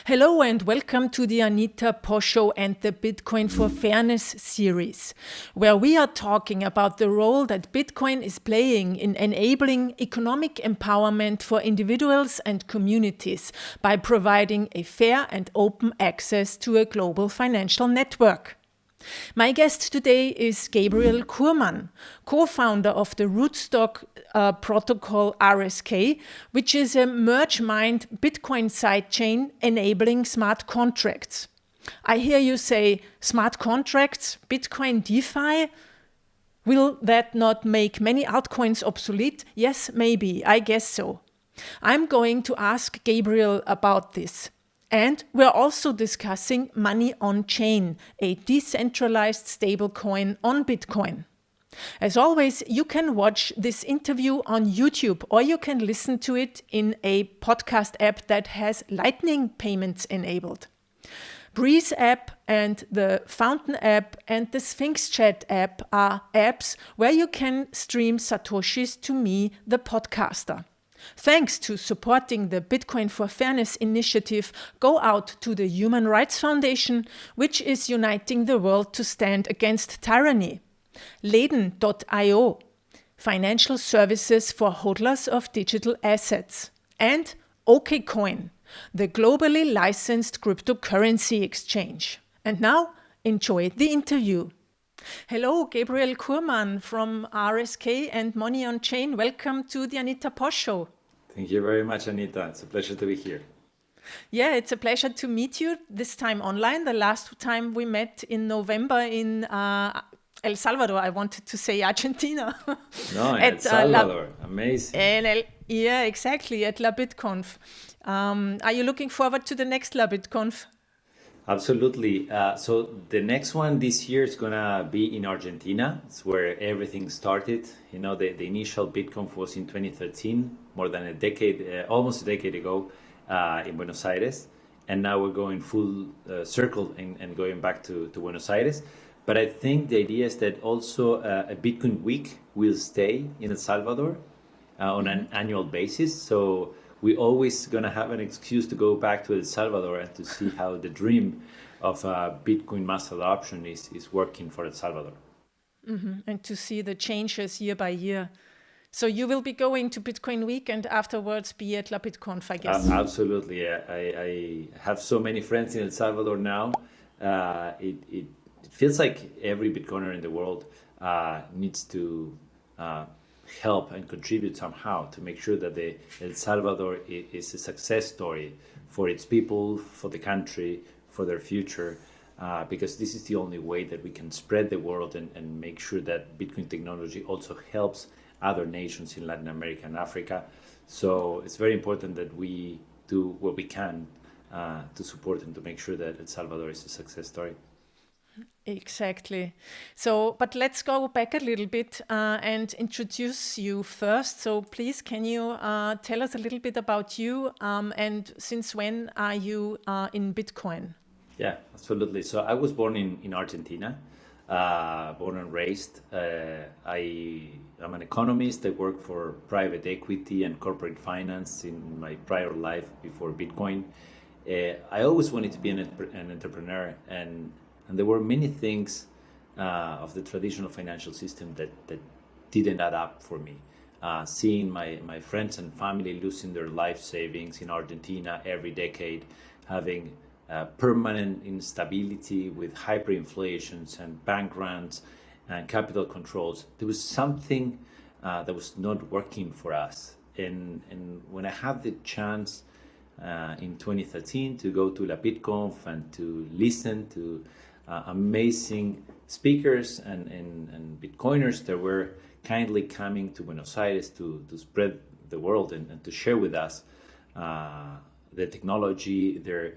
Hello and welcome to the Anita Posch Show and the Bitcoin for Fairness series, where we are talking about the role that Bitcoin is playing in enabling economic empowerment for individuals and communities by providing a fair and open access to a global financial network. My guest today is Gabriel Kurman, co-founder of the Rootstock protocol RSK, which is a merge-mined Bitcoin sidechain enabling smart contracts. I hear you say smart contracts, Bitcoin DeFi. Will that not make many altcoins obsolete? Yes, maybe. I guess so. I'm going to ask Gabriel about this. And we're also discussing money on chain, a decentralized stablecoin on Bitcoin. As always, you can watch this interview on YouTube or you can listen to it in a podcast app that has Lightning payments enabled. Breeze app and the Fountain app and the Sphinx Chat app are apps where you can stream Satoshis to me, the podcaster. Thanks to supporting the Bitcoin for Fairness initiative go out to the Human Rights Foundation, which is uniting the world to stand against tyranny. Leden.io, financial services for hodlers of digital assets. And OKCoin, the globally licensed cryptocurrency exchange. And now, enjoy the interview. Hello, Gabriel Kurman from RSK and Money on Chain. Welcome to the Anita Posch Show. Thank you very much, Anita. It's a pleasure to be here. Yeah, it's a pleasure to meet you, this time online. The last time we met in November in El Salvador, I wanted to say Argentina. No, in El Salvador. Amazing. Yeah, exactly, at LaBitconf. Are you looking forward to the next LaBitconf? Absolutely. So the next one this year is going to be in Argentina. It's where everything started. You know, the initial BitConf was in 2013, more than a decade, almost a decade ago in Buenos Aires. And now we're going full circle and going back to Buenos Aires. But I think the idea is that also a Bitcoin week will stay in El Salvador on an annual basis. So we always going to have an excuse to go back to El Salvador and to see how the dream of Bitcoin mass adoption is working for El Salvador. Mm-hmm. And to see the changes year by year. So you will be going to Bitcoin Week and afterwards be at LaBitconf, I guess. Absolutely. I have so many friends in El Salvador now. It feels like every Bitcoiner in the world needs to help and contribute somehow to make sure that the El Salvador is a success story for its people, for the country, for their future, because this is the only way that we can spread the world and make sure that Bitcoin technology also helps other nations in Latin America and Africa. So it's very important that we do what we can to support and to make sure that El Salvador is a success story. Exactly. So, but let's go back a little bit and introduce you first. So please, can you tell us a little bit about you and since when are you in Bitcoin? Yeah, absolutely. So I was born in Argentina, born and raised. I'm an economist. I worked for private equity and corporate finance in my prior life before Bitcoin. I always wanted to be an entrepreneur and there were many things of the traditional financial system that didn't add up for me. Seeing my friends and family losing their life savings in Argentina every decade, having permanent instability with hyperinflations and bank runs and capital controls, there was something that was not working for us. And when I had the chance in 2013 to go to LaBitconf and to listen to amazing speakers and Bitcoiners that were kindly coming to Buenos Aires to spread the world and to share with us the technology, their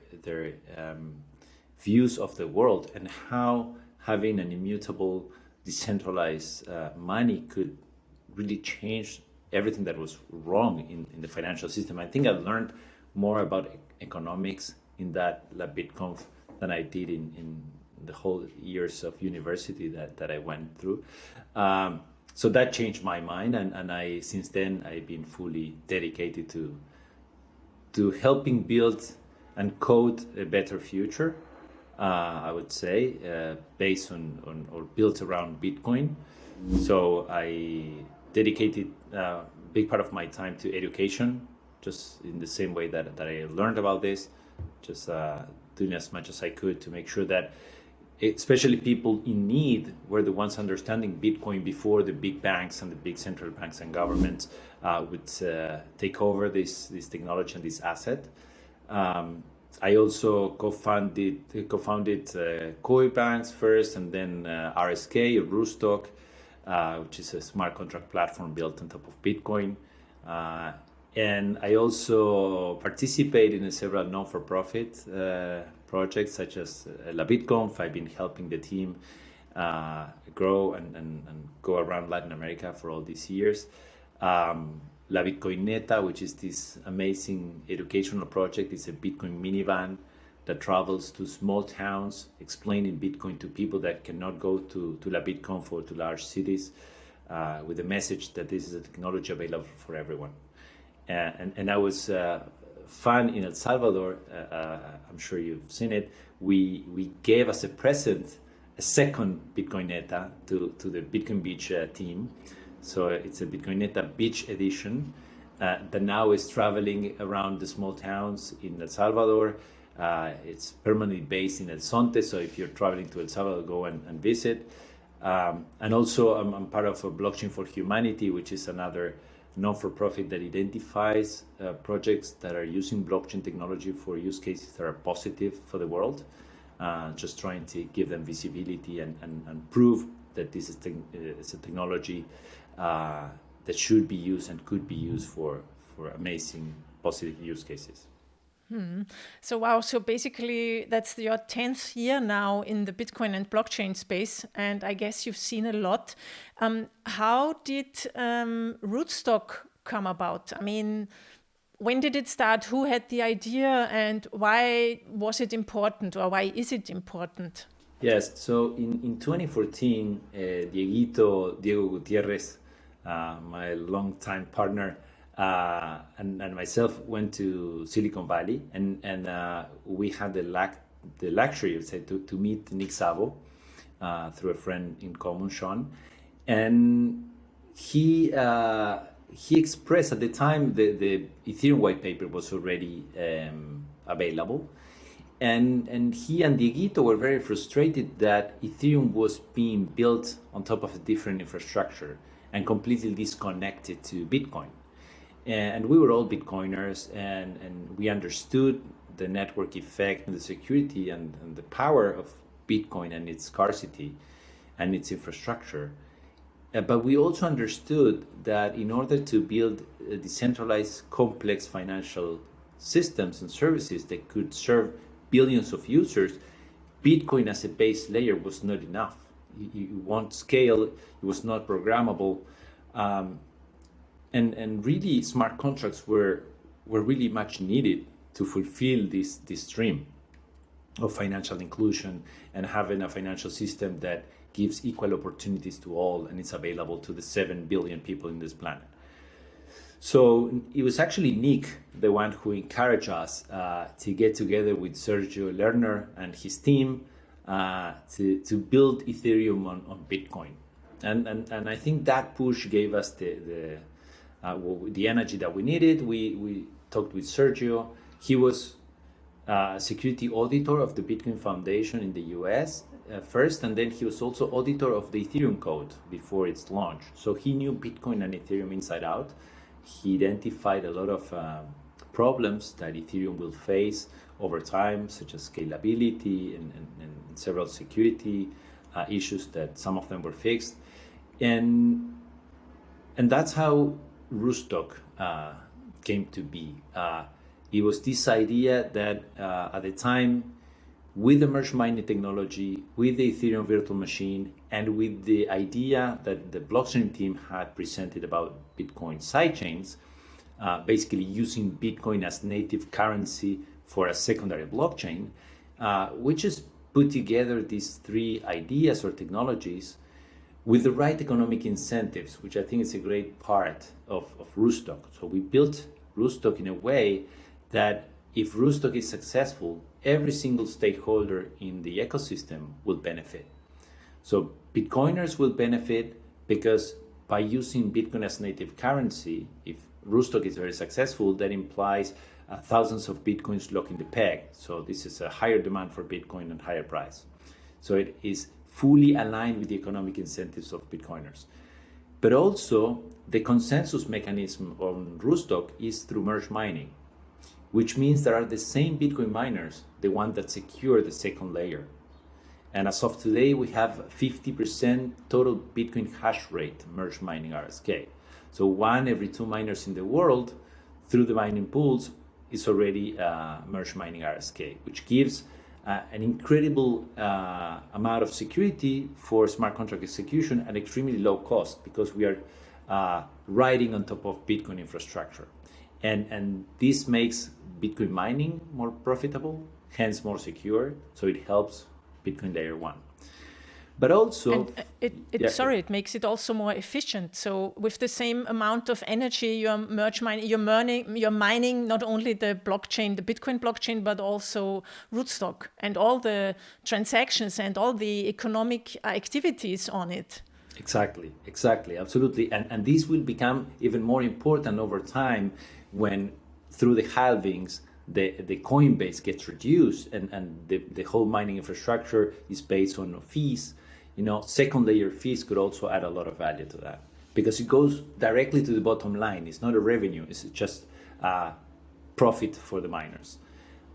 views of the world and how having an immutable, decentralized money could really change everything that was wrong in the financial system. I think I learned more about economics in that LaBitconf than I did in the whole years of university that I went through. So that changed my mind, and I since then I've been fully dedicated to helping build and code a better future, I would say, based on or built around Bitcoin. So I dedicated a big part of my time to education, just in the same way that I learned about this, just doing as much as I could to make sure that especially people in need were the ones understanding Bitcoin before the big banks and the big central banks and governments would take over this technology and this asset. I also co-founded Koi Banks first, and then RSK, or Rootstock, which is a smart contract platform built on top of Bitcoin. And I also participated in several non-for-profit projects such as LaBitconf. I've been helping the team grow and go around Latin America for all these years. La Bitcoineta, which is this amazing educational project. It's a Bitcoin minivan that travels to small towns, explaining Bitcoin to people that cannot go to LaBitconf or to large cities, with the message that this is a technology available for everyone. And I was fun in El Salvador. I'm sure you've seen it. We gave as a present a second Bitcoineta to the Bitcoin Beach team. So it's a Bitcoineta Beach edition that now is traveling around the small towns in El Salvador. It's permanently based in El Zonte, so if you're traveling to El Salvador, go and visit. And also I'm part of a Blockchain for Humanity, which is another non-for-profit that identifies projects that are using blockchain technology for use cases that are positive for the world, just trying to give them visibility and prove that this is a technology that should be used and could be used for amazing positive use cases. So wow, so basically that's your 10th year now in the Bitcoin and blockchain space, and I guess you've seen a lot. How did Rootstock come about? I mean, when did it start? Who had the idea, and why was it important, or why is it important? Yes, so in 2014, Diego Gutierrez, my longtime partner, and myself went to Silicon Valley, and we had the luxury, I would say, to meet Nick Szabo through a friend in common, Sean, and he expressed at the time the Ethereum white paper was already available, and he and Dieguito were very frustrated that Ethereum was being built on top of a different infrastructure and completely disconnected to Bitcoin. And we were all Bitcoiners, and we understood the network effect and the security and the power of Bitcoin and its scarcity and its infrastructure. But we also understood that in order to build a decentralized, complex financial systems and services that could serve billions of users, Bitcoin as a base layer was not enough. You want scale, it was not programmable. And really smart contracts were really much needed to fulfill this dream of financial inclusion and having a financial system that gives equal opportunities to all and is available to the 7 billion people in this planet. So it was actually Nick, the one who encouraged us to get together with Sergio Lerner and his team to build Ethereum on Bitcoin. And I think that push gave us the energy that we needed. We talked with Sergio. He was security auditor of the Bitcoin Foundation in the US first, and then he was also auditor of the Ethereum code before its launch. So he knew Bitcoin and Ethereum inside out. He identified a lot of problems that Ethereum will face over time, such as scalability and several security issues that some of them were fixed. And that's how Rootstock came to be. It was this idea that at the time, with the merge mining technology, with the Ethereum virtual machine, and with the idea that the blockchain team had presented about Bitcoin sidechains, basically using Bitcoin as native currency for a secondary blockchain, we just put together these three ideas or technologies with the right economic incentives, which I think is a great part of Rootstock. So we built Rootstock in a way that if Rootstock is successful, every single stakeholder in the ecosystem will benefit. So Bitcoiners will benefit because by using Bitcoin as native currency, if Rootstock is very successful, that implies thousands of Bitcoins locking the peg. So this is a higher demand for Bitcoin and higher price. So it is fully aligned with the economic incentives of Bitcoiners. But also the consensus mechanism on Rootstock is through merge mining, which means there are the same Bitcoin miners, the one that secure the second layer. And as of today, we have 50% total Bitcoin hash rate merge mining RSK. So 1 every 2 miners in the world through the mining pools is already merge mining RSK, which gives an incredible amount of security for smart contract execution at extremely low cost, because we are riding on top of Bitcoin infrastructure. And this makes Bitcoin mining more profitable, hence more secure. So it helps Bitcoin layer 1. But also, it makes it also more efficient. So with the same amount of energy, you're mining not only the blockchain, the Bitcoin blockchain, but also Rootstock and all the transactions and all the economic activities on it. Exactly, absolutely. And this will become even more important over time when, through the halvings, the coin base gets reduced and the whole mining infrastructure is based on fees. Second layer fees could also add a lot of value to that, because it goes directly to the bottom line. It's not a revenue, it's just profit for the miners.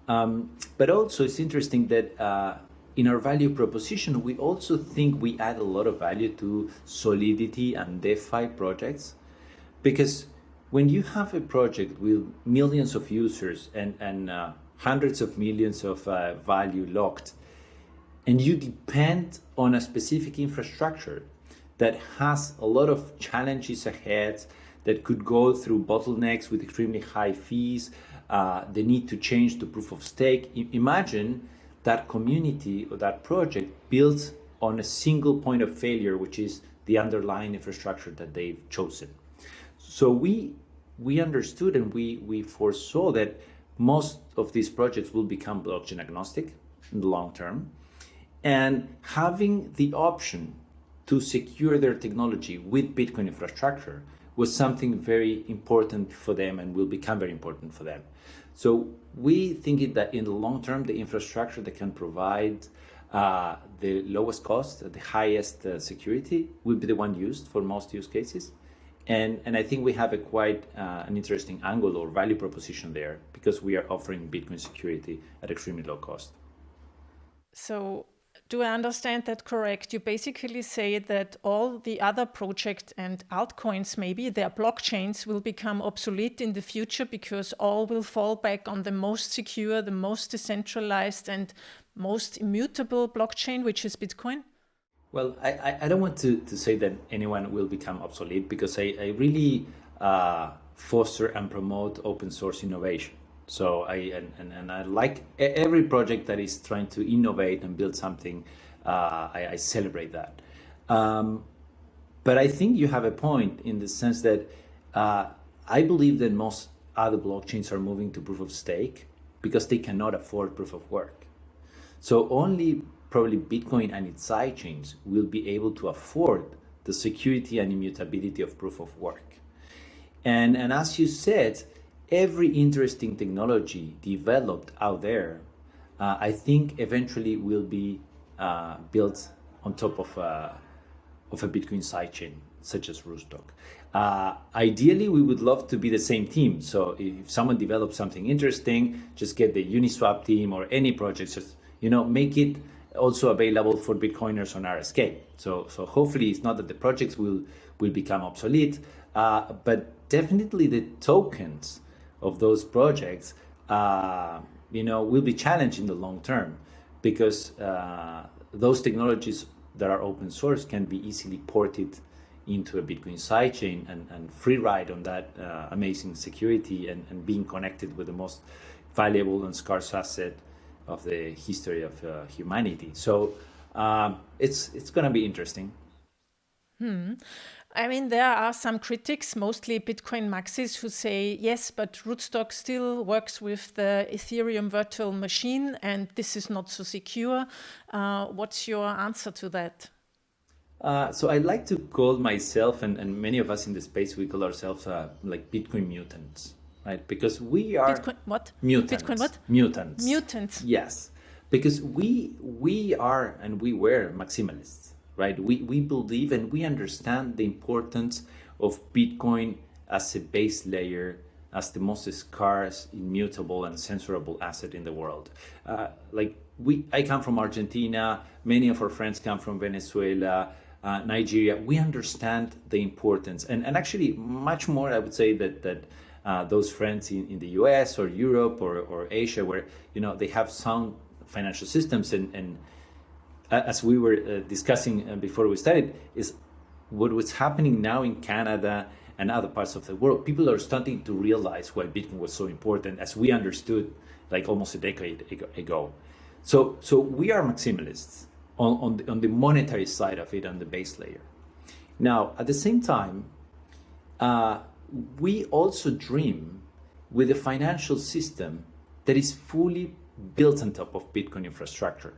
But also it's interesting that in our value proposition, we also think we add a lot of value to Solidity and DeFi projects, because when you have a project with millions of users and hundreds of millions of value locked, and you depend on a specific infrastructure that has a lot of challenges ahead, that could go through bottlenecks with extremely high fees, the need to change to proof of stake. Imagine that community or that project built on a single point of failure, which is the underlying infrastructure that they've chosen. So we understood and we foresaw that most of these projects will become blockchain agnostic in the long term. And having the option to secure their technology with Bitcoin infrastructure was something very important for them and will become very important for them. So we think that in the long term, the infrastructure that can provide the lowest cost, the highest security will be the one used for most use cases. And I think we have a quite an interesting angle or value proposition there, because we are offering Bitcoin security at extremely low cost. So do I understand that correct? You basically say that all the other projects and altcoins, maybe their blockchains, will become obsolete in the future because all will fall back on the most secure, the most decentralized and most immutable blockchain, which is Bitcoin? Well, I don't want to say that anyone will become obsolete, because I really foster and promote open source innovation. So I like every project that is trying to innovate and build something. I celebrate that. But I think you have a point in the sense that I believe that most other blockchains are moving to proof of stake because they cannot afford proof of work. So only probably Bitcoin and its sidechains will be able to afford the security and immutability of proof of work. And as you said, every interesting technology developed out there, I think eventually will be built on top of a Bitcoin sidechain, such as Rootstock. Ideally, we would love to be the same team. So if someone develops something interesting, just get the Uniswap team or any project, just make it also available for Bitcoiners on RSK. So hopefully it's not that the projects will become obsolete, but definitely the tokens of those projects, will be challenged in the long term, because those technologies that are open source can be easily ported into a Bitcoin sidechain and free ride on that amazing security and being connected with the most valuable and scarce asset of the history of humanity. So it's going to be interesting. I mean, there are some critics, mostly Bitcoin maxis, who say, yes, but Rootstock still works with the Ethereum virtual machine, and this is not so secure. What's your answer to that? So I like to call myself, and many of us in the space, we call ourselves like Bitcoin mutants, right? Because we are Bitcoin what? mutants. Bitcoin what? Mutants. Mutants. Yes, because we are and we were maximalists, right? We believe and we understand the importance of Bitcoin as a base layer, as the most scarce, immutable, and censorable asset in the world. I come from Argentina. Many of our friends come from Venezuela, Nigeria. We understand the importance, and actually much more. I would say that those friends in the US or Europe or Asia, where they have sound financial systems, and as we were discussing before we started, is what was happening now in Canada and other parts of the world. People are starting to realize why Bitcoin was so important, as we understood like almost a decade ago. So we are maximalists on the monetary side of it, on the base layer. Now, at the same time, we also dream with a financial system that is fully built on top of Bitcoin infrastructure.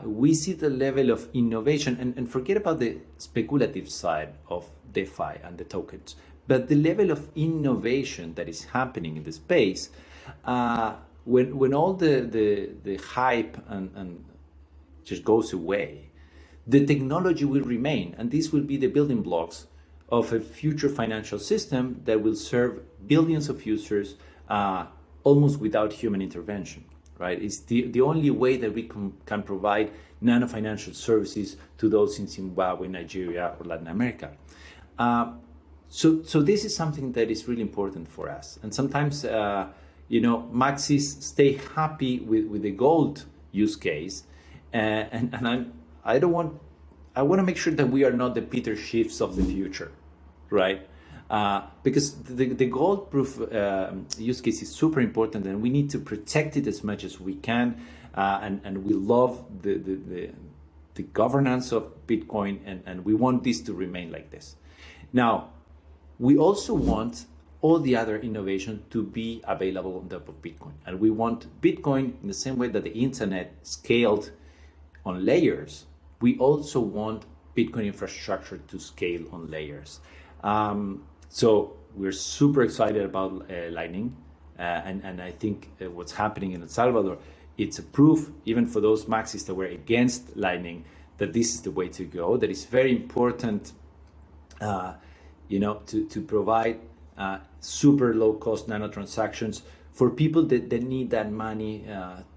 We see the level of innovation, and forget about the speculative side of DeFi and the tokens, but the level of innovation that is happening in the space, when all the hype and just goes away, the technology will remain, and this will be the building blocks of a future financial system that will serve billions of users almost without human intervention. Right? It's the only way that we can provide nano-financial services to those in Zimbabwe, Nigeria, or Latin America. So this is something that is really important for us. And sometimes, maxis stay happy with the gold use case, and I want to make sure that we are not the Peter Schiffs of the future, right? Because the gold proof use case is super important, and we need to protect it as much as we can. And we love the governance of Bitcoin, and we want this to remain like this. Now, we also want all the other innovation to be available on top of Bitcoin. And we want Bitcoin in the same way that the internet scaled on layers. We also want Bitcoin infrastructure to scale on layers. So we're super excited about Lightning, and I think what's happening in El Salvador, it's a proof, even for those maxis that were against Lightning, that this is the way to go. That it's very important, to provide super low cost nano transactions for people that need that money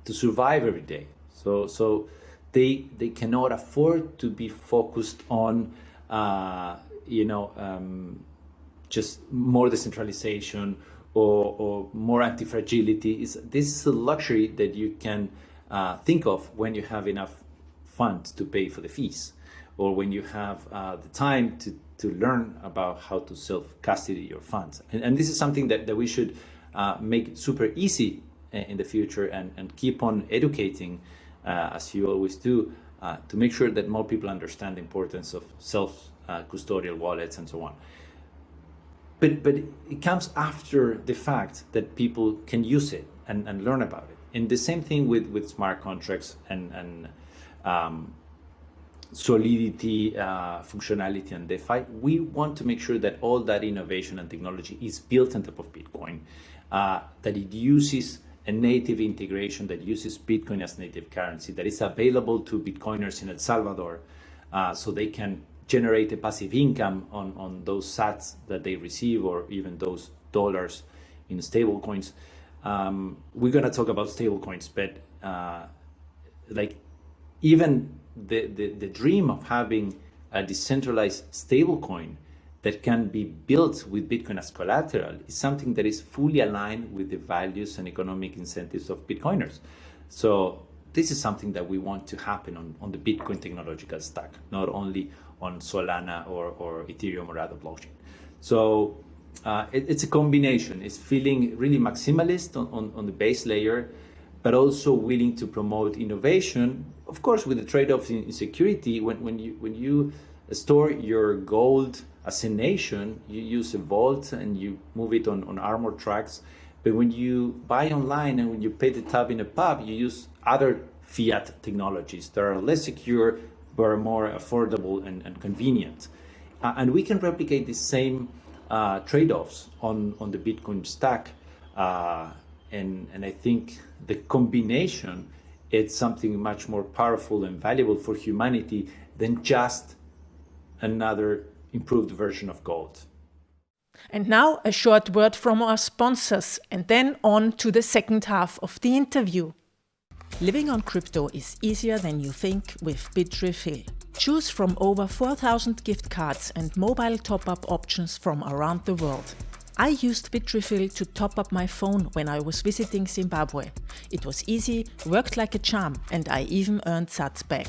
to survive every day. So they cannot afford to be focused on just more decentralization or more anti-fragility. This is a luxury that you can think of when you have enough funds to pay for the fees, or when you have the time to learn about how to self-custody your funds. And this is something that we should make super easy in the future, and keep on educating, as you always do, to make sure that more people understand the importance of self-custodial wallets and so on. But it comes after the fact that people can use it and learn about it. And the same thing with smart contracts and solidity, functionality, and DeFi. We want to make sure that all that innovation and technology is built on top of Bitcoin, that it uses a native integration, that uses Bitcoin as native currency, that is available to Bitcoiners in El Salvador, so they can generate a passive income on those sats that they receive, or even those dollars in stablecoins. We're going to talk about stablecoins, but even the dream of having a decentralized stablecoin that can be built with Bitcoin as collateral is something that is fully aligned with the values and economic incentives of Bitcoiners. So this is something that we want to happen on the Bitcoin technological stack, not only on Solana or Ethereum or other blockchain. So it's a combination. It's feeling really maximalist on the base layer, but also willing to promote innovation, of course, with the trade-off in security. When you store your gold as a nation, you use a vault and you move it on armored trucks. But when you buy online and when you pay the tab in a pub, you use other fiat technologies that are less secure but are more affordable and convenient. And we can replicate the same trade-offs on the Bitcoin stack. And I think the combination, it's something much more powerful and valuable for humanity than just another improved version of gold. And now a short word from our sponsors, and then on to the second half of the interview. Living on crypto is easier than you think with Bitrefill. Choose from over 4,000 gift cards and mobile top-up options from around the world. I used Bitrefill to top up my phone when I was visiting Zimbabwe. It was easy, worked like a charm, and I even earned sats back.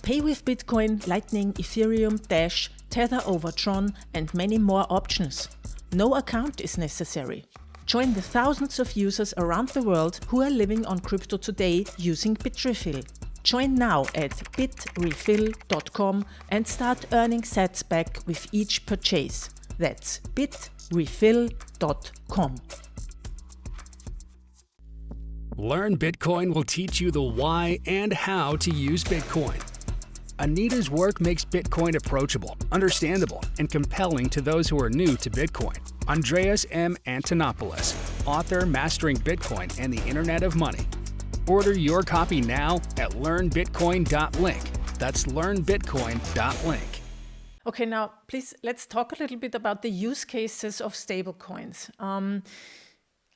Pay with Bitcoin, Lightning, Ethereum, Dash, Tether over Tron, and many more options. No account is necessary. Join the thousands of users around the world who are living on crypto today using Bitrefill. Join now at bitrefill.com and start earning sats back with each purchase. That's bitrefill.com. Learn Bitcoin will teach you the why and how to use Bitcoin. Anita's work makes Bitcoin approachable, understandable, and compelling to those who are new to Bitcoin. Andreas M. Antonopoulos, author Mastering Bitcoin and the Internet of Money. Order your copy now at learnbitcoin.link. That's learnbitcoin.link. Okay, now please let's talk a little bit about the use cases of stablecoins.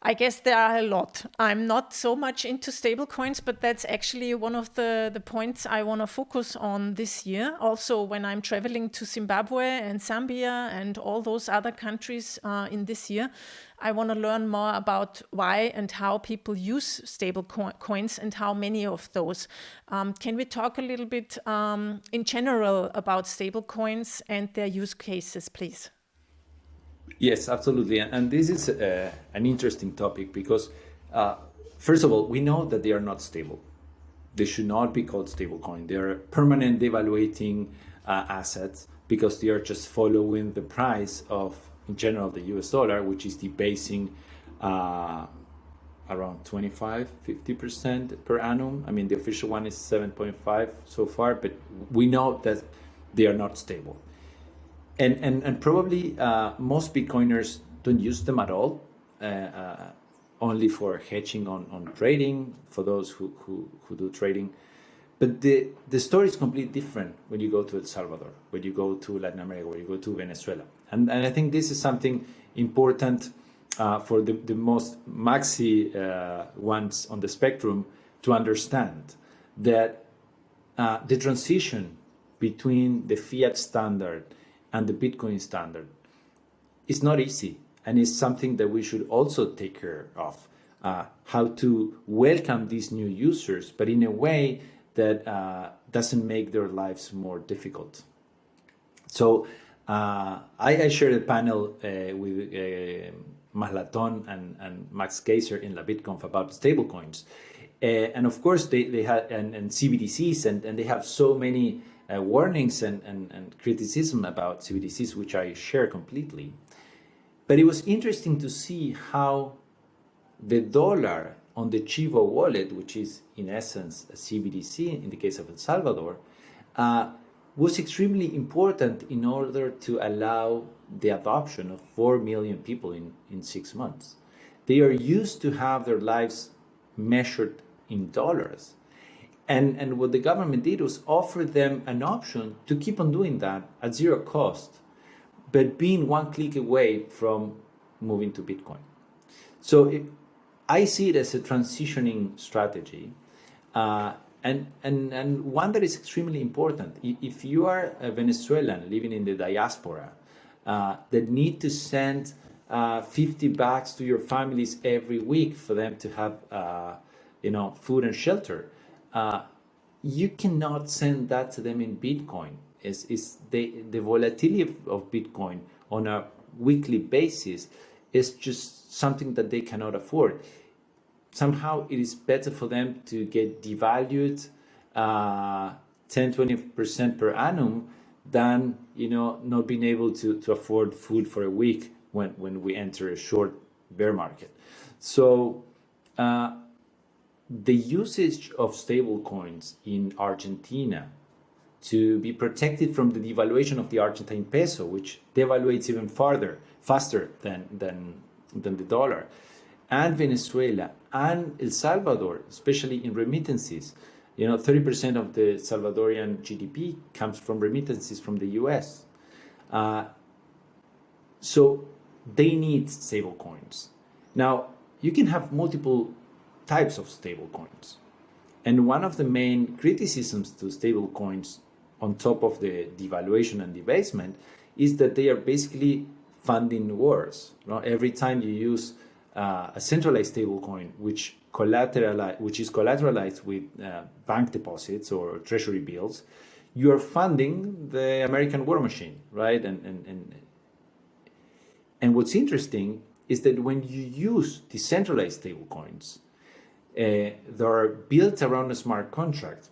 I guess there are a lot. I'm not so much into stablecoins, but that's actually one of the points I want to focus on this year. Also, when I'm traveling to Zimbabwe and Zambia and all those other countries in this year, I want to learn more about why and how people use stablecoins and how many of those. Can we talk a little bit in general about stablecoins and their use cases, please? Yes, absolutely. And this is an interesting topic because, first of all, we know that they are not stable. They should not be called stablecoin. They are permanent devaluating assets because they are just following the price of, in general, the US dollar, which is debasing around 25-50% per annum. I mean, the official one is 7.5 so far, but we know that they are not stable. And probably most Bitcoiners don't use them at all, only for hedging on trading, for those who do trading. But the story is completely different when you go to El Salvador, when you go to Latin America, when you go to Venezuela. And I think this is something important for the most maxi ones on the spectrum to understand, that the transition between the fiat standard and the Bitcoin standard is not easy, and it's something that we should also take care of. How to welcome these new users, but in a way that doesn't make their lives more difficult. So I shared a panel with Mahlaton and Max Kaiser in LaBitconf about stablecoins. And of course, they had and CBDCs, and they have so many warnings and criticism about CBDCs, which I share completely. But it was interesting to see how the dollar on the Chivo wallet, which is in essence a CBDC in the case of El Salvador, was extremely important in order to allow the adoption of 4 million people in 6 months. They are used to have their lives measured in dollars. And what the government did was offer them an option to keep on doing that at zero cost, but being one click away from moving to Bitcoin. So I see it as a transitioning strategy, and one that is extremely important. If you are a Venezuelan living in the diaspora that need to send $50 to your families every week for them to have food and shelter, you cannot send that to them in Bitcoin. Is the volatility of Bitcoin on a weekly basis is just something that they cannot afford. Somehow it is better for them to get devalued 10-20% per annum than not being able to afford food for a week when we enter a short bear market. So the usage of stablecoins in Argentina to be protected from the devaluation of the Argentine peso, which devaluates even faster than the dollar, and Venezuela and El Salvador, especially in remittances. 30% of the Salvadorian GDP comes from remittances from the US. So they need stablecoins. Now, you can have multiple types of stablecoins. And one of the main criticisms to stablecoins, on top of the devaluation and debasement, is that they are basically funding wars. Every time you use a centralized stablecoin, which is collateralized with bank deposits or treasury bills, you are funding the American war machine, right? And what's interesting is that when you use decentralized stablecoins, they are built around a smart contract,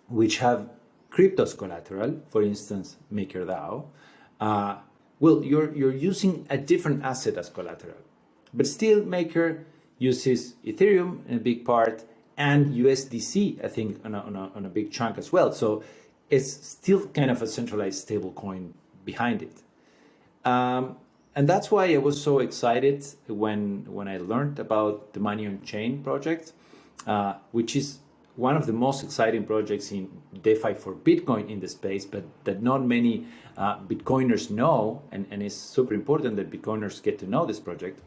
which have cryptos collateral, for instance, MakerDAO. Well, you're using a different asset as collateral, but still Maker uses Ethereum in a big part and USDC, I think, on a big chunk as well. So it's still kind of a centralized stablecoin behind it. And that's why I was so excited when I learned about the Money on Chain project, which is one of the most exciting projects in DeFi for Bitcoin in the space, but that not many Bitcoiners know, and it's super important that Bitcoiners get to know this project,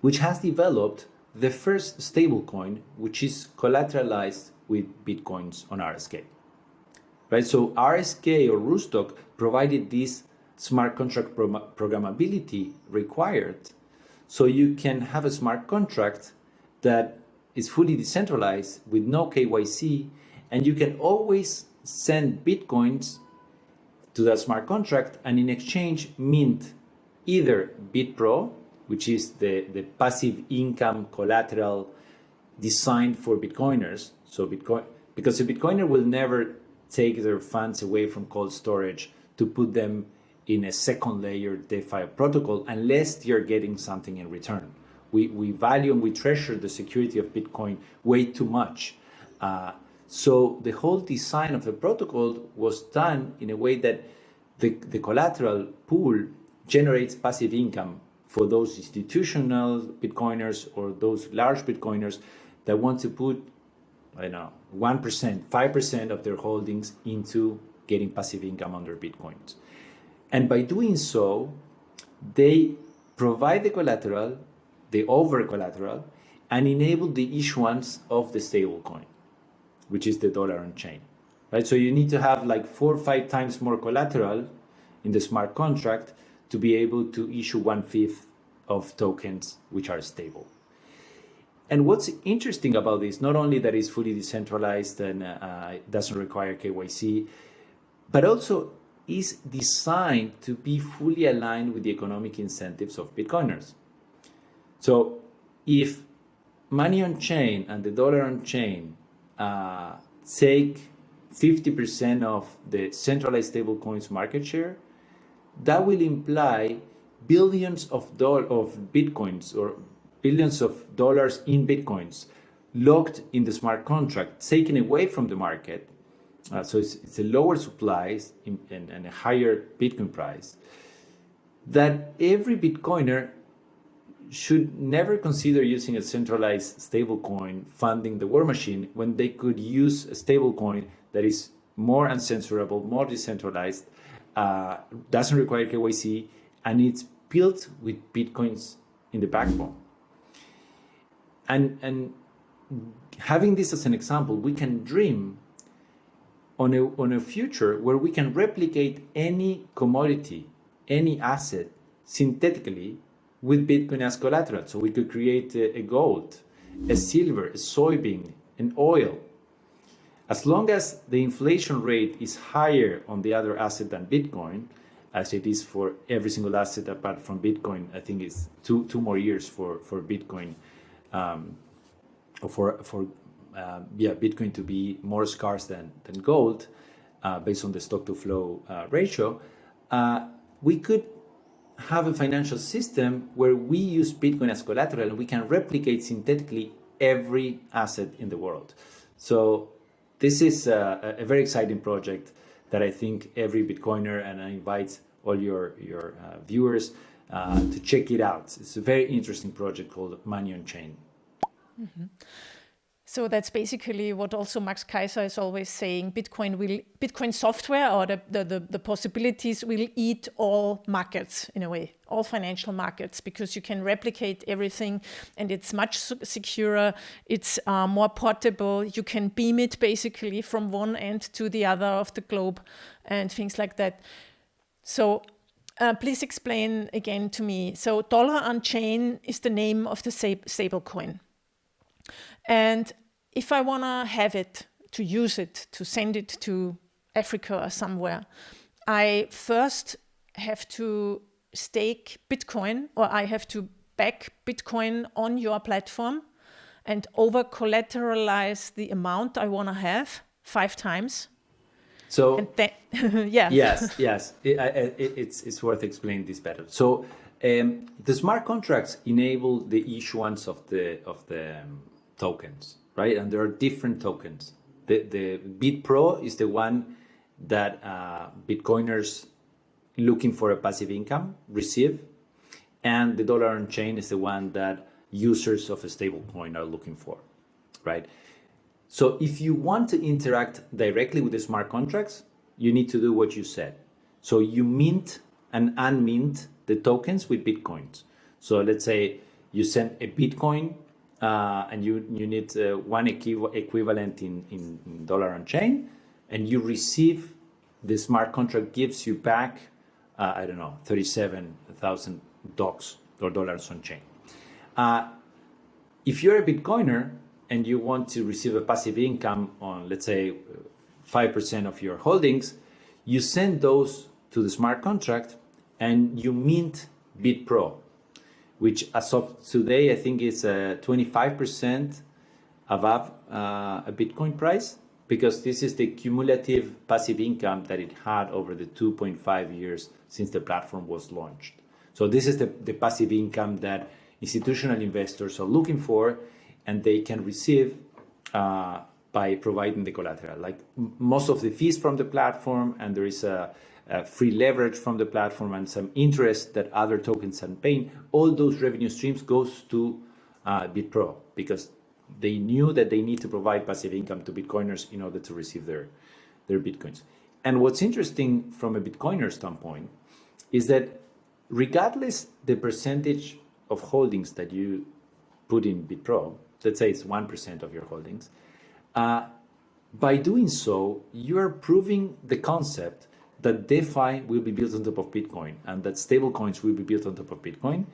which has developed the first stablecoin which is collateralized with Bitcoins on RSK. Right? So RSK or Rootstock provided this smart contract programmability required, so you can have a smart contract that is fully decentralized with no KYC, and you can always send Bitcoins to that smart contract and in exchange mint either BitPro, which is the passive income collateral designed for Bitcoiners. So because a Bitcoiner will never take their funds away from cold storage to put them in a second layer DeFi protocol unless you're getting something in return. We value and we treasure the security of Bitcoin way too much. So the whole design of the protocol was done in a way that the collateral pool generates passive income for those institutional Bitcoiners or those large Bitcoiners that want to put, 1%, 5% of their holdings into getting passive income on their Bitcoins. And by doing so, they provide the collateral, the over collateral, and enable the issuance of the stablecoin, which is the dollar on chain. Right? So you need to have like 4 or 5 times more collateral in the smart contract to be able to issue 1/5 of tokens which are stable. And what's interesting about this, not only that it's fully decentralized and it doesn't require KYC, but also is designed to be fully aligned with the economic incentives of Bitcoiners. So if Money on Chain and the dollar on chain take 50% of the centralized stablecoins market share, that will imply billions of Bitcoins or billions of dollars in Bitcoins locked in the smart contract, taken away from the market. So it's a lower supply and a higher Bitcoin price, that every Bitcoiner should never consider using a centralized stablecoin funding the war machine when they could use a stablecoin that is more uncensorable, more decentralized, doesn't require KYC, and it's built with Bitcoins in the backbone. And having this as an example, we can dream on a future where we can replicate any commodity, any asset synthetically with Bitcoin as collateral. So we could create a gold, a silver, a soybean, an oil. As long as the inflation rate is higher on the other asset than Bitcoin, as it is for every single asset apart from Bitcoin, I think it's two more years for Bitcoin, Bitcoin to be more scarce than gold. based on the stock to flow ratio, we could have a financial system where we use Bitcoin as collateral and we can replicate synthetically every asset in the world. So this is a very exciting project that I think every Bitcoiner, and I invite all your viewers to check it out. It's a very interesting project called Money on Chain. Mm-hmm. So that's basically what also Max Kaiser is always saying. Bitcoin software or the possibilities will eat all markets in a way, all financial markets, because you can replicate everything and it's much securer, it's more portable, you can beam it basically from one end to the other of the globe and things like that. So please explain again to me. So dollar on chain is the name of the stablecoin. And if I want to have it, to use it, to send it to Africa or somewhere, I first have to stake Bitcoin, or I have to back Bitcoin on your platform and over collateralize the amount I want to have 5 times. So and then, yeah. Yes. It's worth explaining this better. So the smart contracts enable the issuance of the tokens, right? And there are different tokens. The BitPro is the one that Bitcoiners looking for a passive income receive, and the dollar on chain is the one that users of a stablecoin are looking for, right? So if you want to interact directly with the smart contracts, you need to do what you said. So you mint and unmint the tokens with Bitcoins. So let's say you send a Bitcoin and you need one equivalent in dollar on chain, and you receive, the smart contract gives you back, 37,000 docs or dollars on chain. If you're a Bitcoiner and you want to receive a passive income on, let's say, 5% of your holdings, you send those to the smart contract and you mint BitPro, which as of today, I think is 25% above a Bitcoin price, because this is the cumulative passive income that it had over the 2.5 years since the platform was launched. So this is the passive income that institutional investors are looking for, and they can receive by providing the collateral. Like most of the fees from the platform, and there is a free leverage from the platform and some interest that other tokens are paying. All those revenue streams goes to BitPro, because they knew that they need to provide passive income to Bitcoiners in order to receive their Bitcoins. And what's interesting from a Bitcoiner standpoint is that regardless the percentage of holdings that you put in BitPro, let's say it's 1% of your holdings, by doing so, you are proving the concept that DeFi will be built on top of Bitcoin and that stablecoins will be built on top of Bitcoin.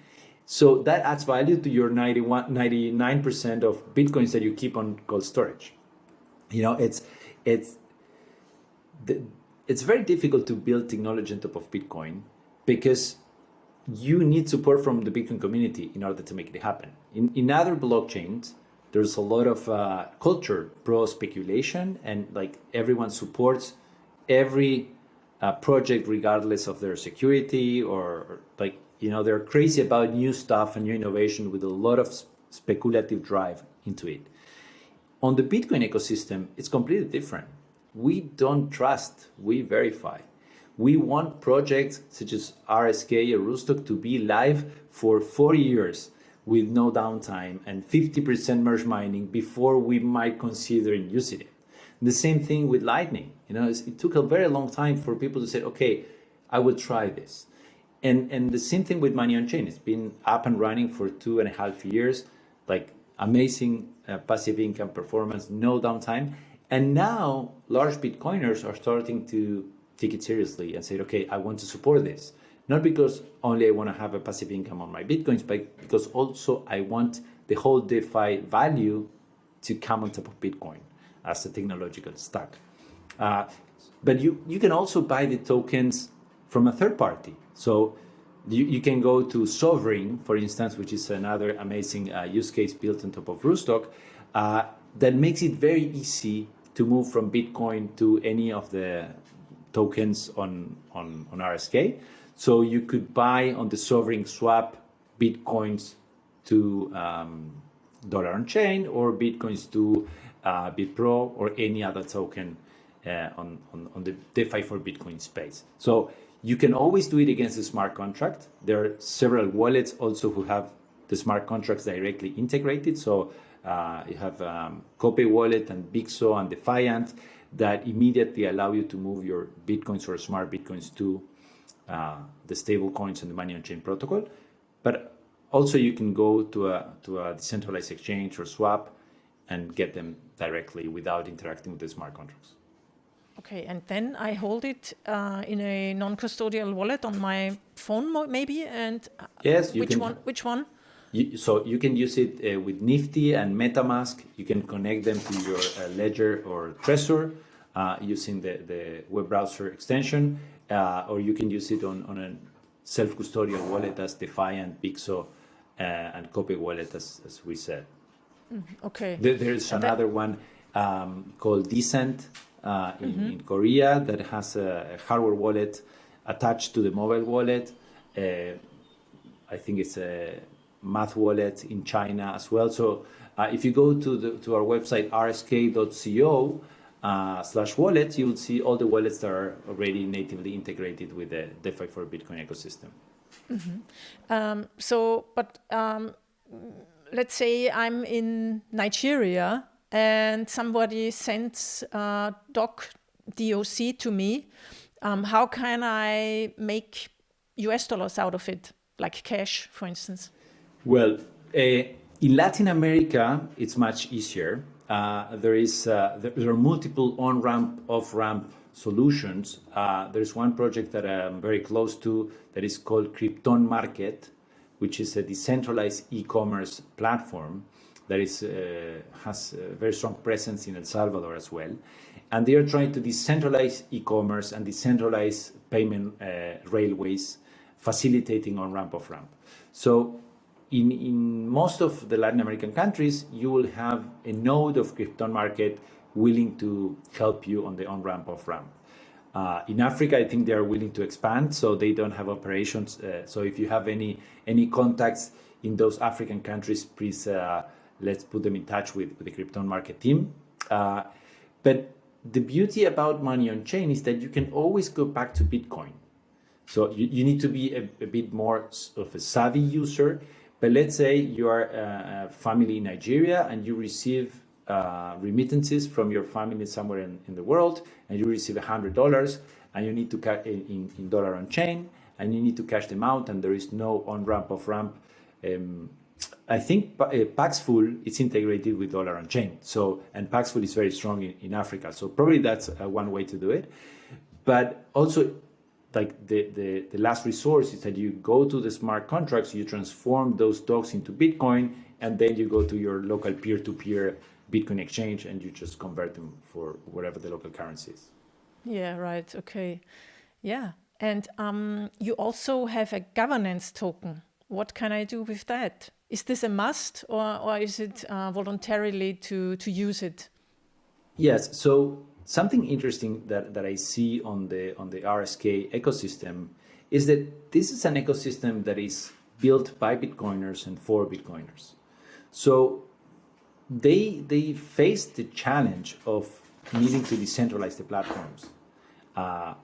So that adds value to your 99% of Bitcoins that you keep on cold storage. You know, it's very difficult to build technology on top of Bitcoin because you need support from the Bitcoin community in order to make it happen. In other blockchains, there's a lot of culture pro speculation, and like everyone supports every project regardless of their security, or like, you know, they're crazy about new stuff and new innovation with a lot of speculative drive into it. On the Bitcoin ecosystem, it's completely different. We don't trust, we verify. We want projects such as RSK or Rootstock to be live for 4 years with no downtime and 50% merge mining before we might consider using it. The same thing with Lightning. You know, it took a very long time for people to say, okay, I will try this. And the same thing with Money on Chain. It's been up and running for 2.5 years, like amazing passive income performance, no downtime. And now large Bitcoiners are starting to take it seriously and say, okay, I want to support this. Not because only I want to have a passive income on my Bitcoins, but because also I want the whole DeFi value to come on top of Bitcoin as a technological stack. But you can also buy the tokens from a third party. So you can go to Sovereign, for instance, which is another amazing use case built on top of Rootstock, that makes it very easy to move from Bitcoin to any of the tokens on RSK. So you could buy on the sovereign swap Bitcoins to dollar on chain, or Bitcoins to BitPro, or any other token on the DeFi for Bitcoin space. So you can always do it against a smart contract. There are several wallets also who have the smart contracts directly integrated. So you have Copay wallet and Bixo and Defiant that immediately allow you to move your Bitcoins or smart Bitcoins to the stable coins and the money on chain protocol. But also you can go to a decentralized exchange or swap and get them directly without interacting with the smart contracts. Okay, and then I hold it in a non-custodial wallet on my phone, maybe. And yes, which one? Which one? So you can use it with Nifty and MetaMask. You can connect them to your Ledger or Trezor using the web browser extension, or you can use it on a self-custodial wallet as Defiant, Bixo, and Copay wallet, as we said. Okay. There's another one called Decent in Korea that has a hardware wallet attached to the mobile wallet. I think it's a Math wallet in China as well. So if you go to our website rsk.co/wallet, you will see all the wallets that are already natively integrated with the DeFi for Bitcoin ecosystem. Let's say I'm in Nigeria and somebody sends DOC to me. How can I make US dollars out of it, like cash, for instance? Well, in Latin America, it's much easier. There are multiple on-ramp, off-ramp solutions. There's one project that I'm very close to that is called Krypton Market, which is a decentralized e-commerce platform that has a very strong presence in El Salvador as well. And they are trying to decentralize e-commerce and decentralize payment railways, facilitating on-ramp, off-ramp. So in most of the Latin American countries, you will have a node of Krypton Market willing to help you on the on-ramp, off-ramp. In Africa, I think they are willing to expand, so they don't have operations. So if you have any contacts in those African countries, please let's put them in touch with the Krypton Market team. But the beauty about money on chain is that you can always go back to Bitcoin. So you need to be a bit more of a savvy user. But let's say you are a family in Nigeria and you receive remittances from your family somewhere in the world, and you receive $100 and you need to cash in dollar on chain, and you need to cash them out, and there is no on-ramp, off-ramp. I think Paxful is integrated with dollar on chain. So, and Paxful is very strong in Africa. So probably that's one way to do it. But also, like the last resource is that you go to the smart contracts, you transform those docs into Bitcoin, and then you go to your local peer-to-peer Bitcoin exchange and you just convert them for whatever the local currency is. Yeah, right. Okay. Yeah. And you also have a governance token. What can I do with that? Is this a must, or is it voluntarily to use it? Yes. So something interesting that I see on the RSK ecosystem is that this is an ecosystem that is built by Bitcoiners and for Bitcoiners. So they face the challenge of needing to decentralize the platforms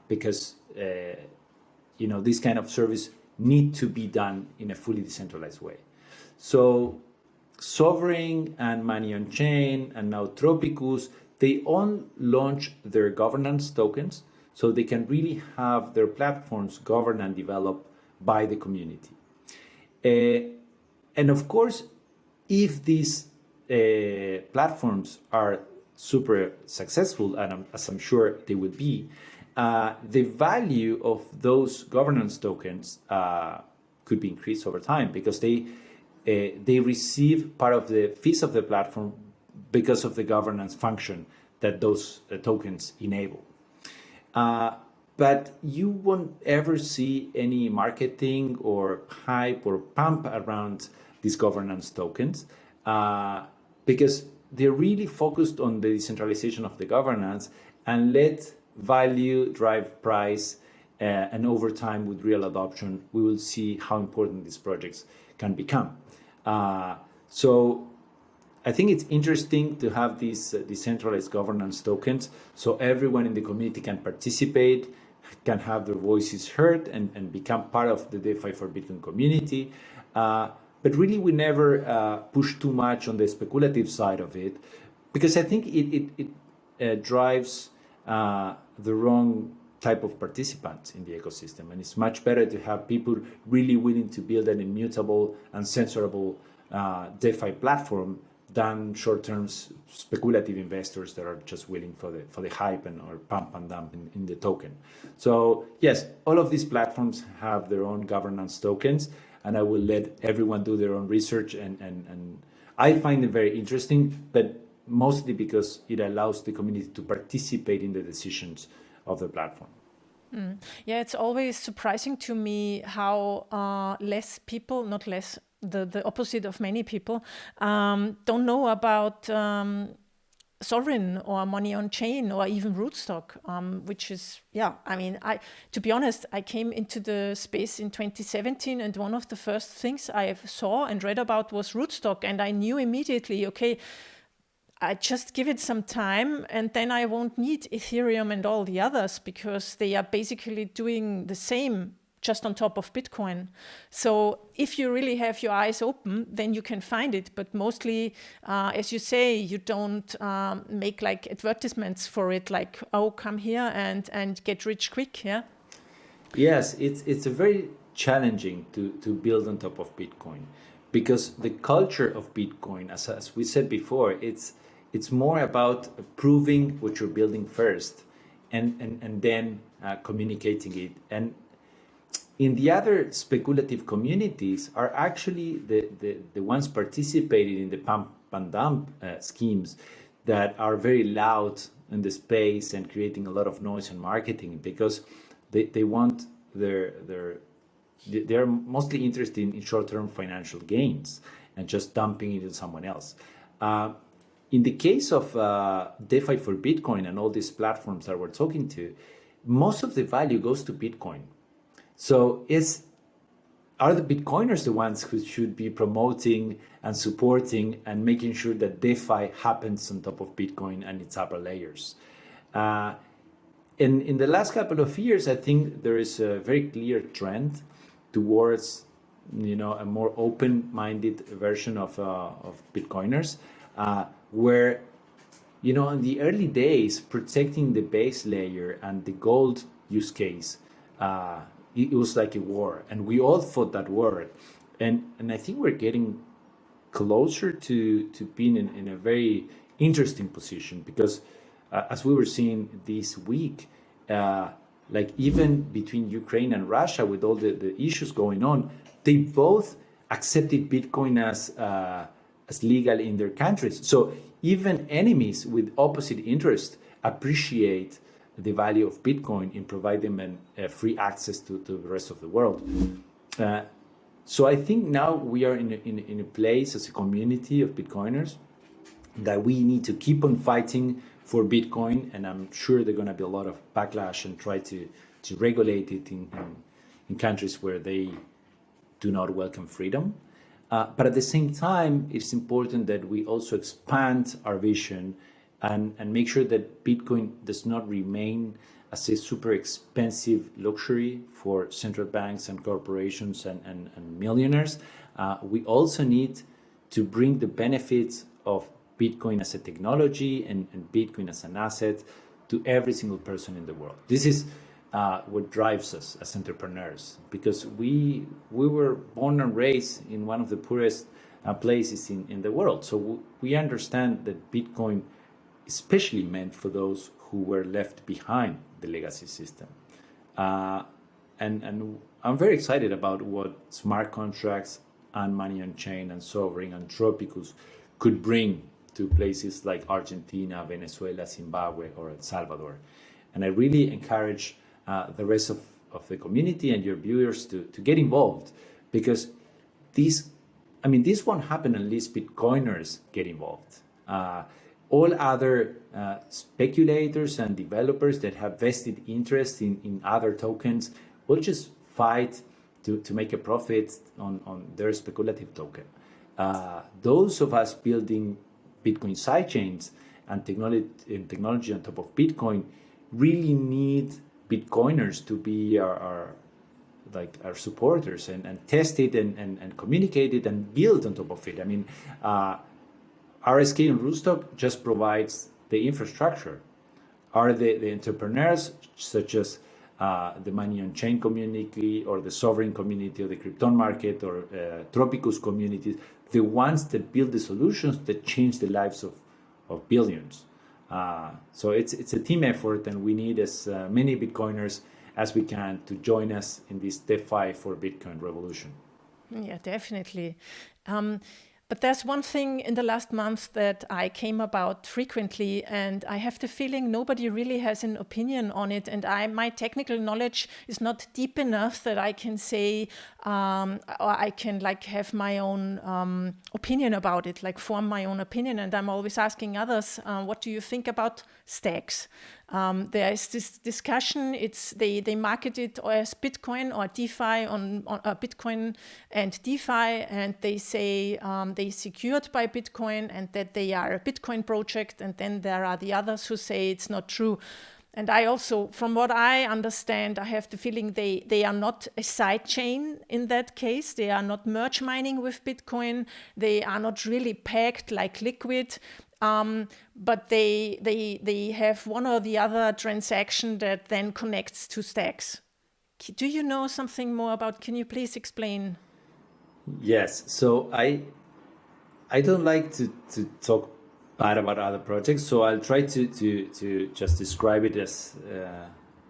because this kind of service need to be done in a fully decentralized way. So Sovereign and Money on Chain and now Tropicus, they all launch their governance tokens so they can really have their platforms governed and developed by the community. And of course, if these platforms are super successful, and as I'm sure they would be, the value of those governance tokens could be increased over time because they receive part of the fees of the platform because of the governance function that those tokens enable. But you won't ever see any marketing or hype or pump around these governance tokens because they're really focused on the decentralization of the governance and let value drive price. And over time, with real adoption, we will see how important these projects can become. So I think it's interesting to have these decentralized governance tokens so everyone in the community can participate, can have their voices heard, and become part of the DeFi for Bitcoin community. But really, we never push too much on the speculative side of it, because I think it drives the wrong type of participants in the ecosystem. And it's much better to have people really willing to build an immutable and censorable DeFi platform than short-term speculative investors that are just willing for the hype or pump and dump in the token. So yes, all of these platforms have their own governance tokens, and I will let everyone do their own research. And I find it very interesting, but mostly because it allows the community to participate in the decisions of the platform. Yeah, it's always surprising to me how less people, not less, the opposite of many people, don't know about Sovereign or Money on Chain or even Rootstock, which is, to be honest, I came into the space in 2017, and one of the first things I saw and read about was Rootstock, and I knew immediately, okay, I just give it some time and then I won't need Ethereum and all the others, because they are basically doing the same just on top of Bitcoin. So if you really have your eyes open, then you can find it. But mostly, as you say, you don't make like advertisements for it, like, oh, come here and get rich quick, yeah? Yes, it's a very challenging to build on top of Bitcoin, because the culture of Bitcoin, as we said before, it's more about proving what you're building first and then communicating it. And in the other speculative communities are actually the ones participating in the pump and dump schemes that are very loud in the space and creating a lot of noise and marketing, because they want they're mostly interested in short-term financial gains and just dumping it into someone else. In the case of DeFi for Bitcoin and all these platforms that we're talking to, most of the value goes to Bitcoin. So are the Bitcoiners the ones who should be promoting and supporting and making sure that DeFi happens on top of Bitcoin and its upper layers? In the last couple of years, I think there is a very clear trend towards a more open-minded version of Bitcoiners, where in the early days, protecting the base layer and the gold use case, it was like a war, and we all fought that war. And I think we're getting closer to being in a very interesting position, because as we were seeing this week, like even between Ukraine and Russia, with all the issues going on, they both accepted Bitcoin as legal in their countries. So even enemies with opposite interest appreciate the value of Bitcoin in providing them free access to the rest of the world. So I think now we are in a place as a community of Bitcoiners that we need to keep on fighting for Bitcoin, and I'm sure there's going to be a lot of backlash and try to regulate it in countries where they do not welcome freedom. But at the same time, it's important that we also expand our vision and make sure that Bitcoin does not remain as a super expensive luxury for central banks and corporations and millionaires. We also need to bring the benefits of Bitcoin as a technology and Bitcoin as an asset to every single person in the world. This is what drives us as entrepreneurs, because we were born and raised in one of the poorest places in the world. So we understand that Bitcoin especially meant for those who were left behind the legacy system. And I'm very excited about what smart contracts and money on chain and sovereign and Tropicus could bring to places like Argentina, Venezuela, Zimbabwe, or El Salvador. And I really encourage the rest of the community and your viewers to get involved, because this won't happen unless Bitcoiners get involved. All other speculators and developers that have vested interest in other tokens will just fight to make a profit on their speculative token. Those of us building Bitcoin sidechains and technology on top of Bitcoin really need Bitcoiners to be our supporters and test it and communicate it and build on top of it. I mean, RSK and Rootstock just provides the infrastructure. Are the entrepreneurs, such as the Money on Chain community or the Sovereign community or the Krypton market or Tropicus communities, the ones that build the solutions that change the lives of billions. So it's a team effort, and we need as many Bitcoiners as we can to join us in this DeFi for Bitcoin revolution. Yeah, definitely. But there's one thing in the last month that I came about frequently, and I have the feeling nobody really has an opinion on it. And my technical knowledge is not deep enough that I can say, or I can have my own opinion about it, form my own opinion. And I'm always asking others, what do you think about stacks? There is this discussion. They market it as Bitcoin or DeFi on Bitcoin and DeFi, and they say they secured by Bitcoin and that they are a Bitcoin project. And then there are the others who say it's not true. And I also, from what I understand, I have the feeling they are not a sidechain in that case. They are not merge mining with Bitcoin. They are not really pegged like Liquid. But they have one or the other transaction that then connects to stacks. Do you know something more about? Can you please explain? Yes. So I don't like to talk bad about other projects. So I'll try to just describe it as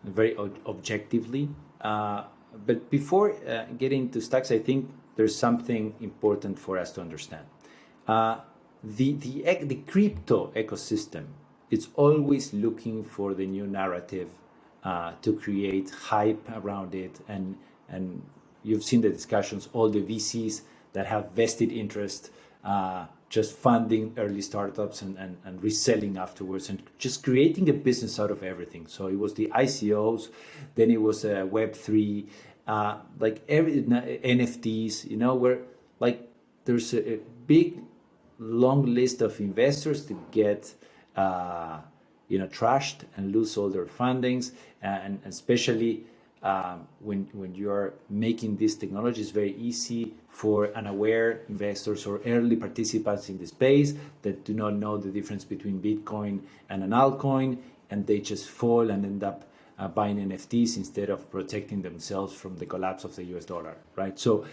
very objectively. But before getting to stacks, I think there's something important for us to understand. The crypto ecosystem is always looking for the new narrative to create hype around it, and you've seen the discussions, all the VCs that have vested interest just funding early startups and reselling afterwards and just creating a business out of everything. So it was the ICOs, then it was Web3, every NFTs, where there's a big long list of investors to get trashed and lose all their fundings, and especially when you are making these technologies very easy for unaware investors or early participants in the space that do not know the difference between Bitcoin and an altcoin, and they just fall and end up buying NFTs instead of protecting themselves from the collapse of the US dollar, right? So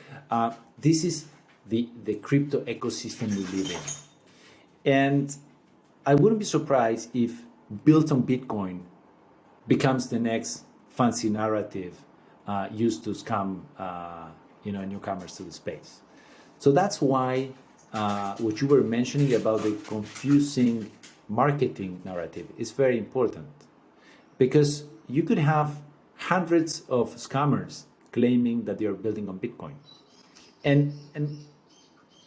this is the crypto ecosystem we live in. And I wouldn't be surprised if built on Bitcoin becomes the next fancy narrative used to scam newcomers to the space. So that's why what you were mentioning about the confusing marketing narrative is very important, because you could have hundreds of scammers claiming that they are building on Bitcoin. And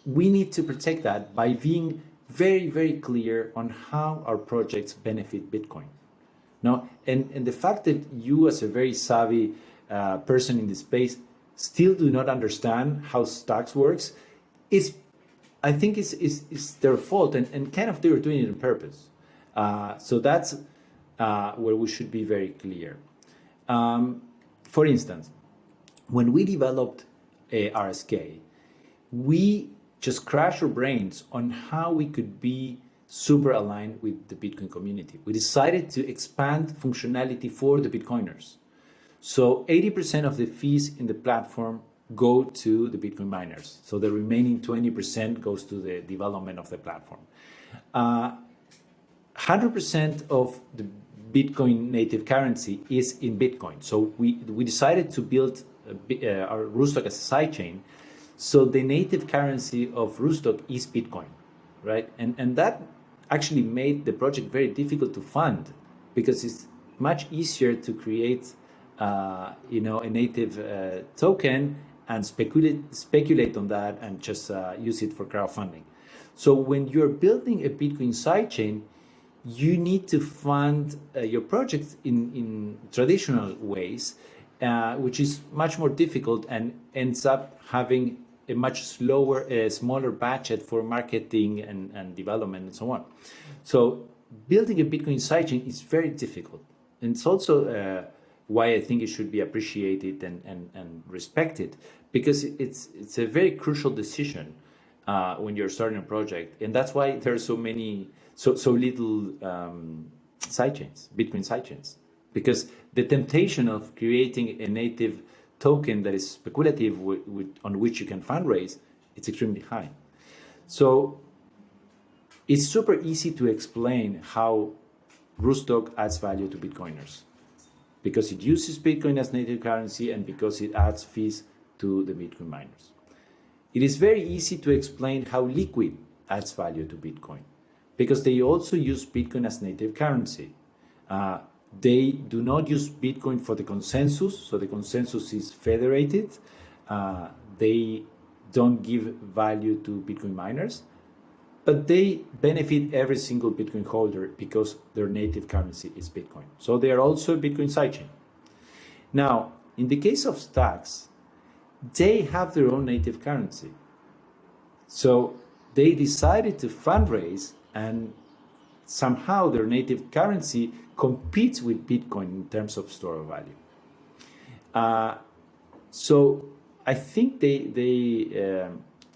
we need to protect that by being very, very clear on how our projects benefit Bitcoin. No, and the fact that you, as a very savvy person in the space, still do not understand how stacks works, I think is their fault, and kind of they were doing it on purpose. So that's where we should be very clear. For instance, when we developed RSK, we just crashed our brains on how we could be super aligned with the Bitcoin community. We decided to expand functionality for the Bitcoiners. So 80% of the fees in the platform go to the Bitcoin miners. So the remaining 20% goes to the development of the platform. 100% of the Bitcoin native currency is in Bitcoin. So we decided to build our Rootstock as a sidechain. So the native currency of Rootstock is Bitcoin, right? And that actually made the project very difficult to fund, because it's much easier to create a native token and speculate on that and just use it for crowdfunding. So when you're building a Bitcoin sidechain, you need to fund your project in traditional ways, which is much more difficult and ends up having a much smaller budget for marketing and development and so on. So building a Bitcoin sidechain is very difficult. And it's also why I think it should be appreciated and respected, because it's a very crucial decision when you're starting a project. And that's why there are so little sidechains, Bitcoin sidechains, because the temptation of creating a native token that is speculative on which you can fundraise, it's extremely high. So it's super easy to explain how Rootstock adds value to Bitcoiners, because it uses Bitcoin as native currency and because it adds fees to the Bitcoin miners. It is very easy to explain how Liquid adds value to Bitcoin, because they also use Bitcoin as native currency. They do not use Bitcoin for the consensus, so the consensus is federated. They don't give value to Bitcoin miners, but they benefit every single Bitcoin holder because their native currency is Bitcoin. So they are also a Bitcoin sidechain. Now, in the case of stacks, they have their own native currency. So they decided to fundraise, and somehow their native currency competes with Bitcoin in terms of store of value. So I think they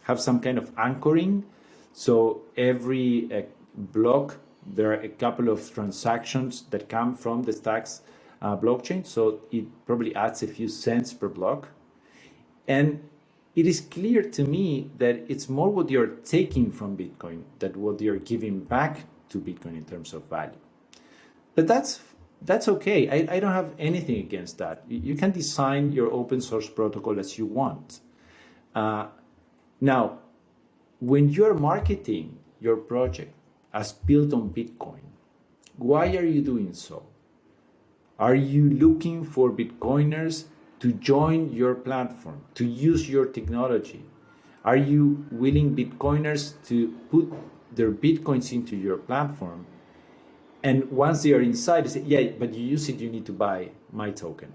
have some kind of anchoring. So every block, there are a couple of transactions that come from the Stacks blockchain. So it probably adds a few cents per block. And it is clear to me that it's more what you're taking from Bitcoin than what you're giving back to Bitcoin in terms of value. But that's okay. I don't have anything against that. You can design your open source protocol as you want. Now, when you're marketing your project as built on Bitcoin, why are you doing so? Are you looking for Bitcoiners to join your platform, to use your technology? Are you willing Bitcoiners to put their Bitcoins into your platform? And once they are inside, they say, yeah, but you use it, you need to buy my token,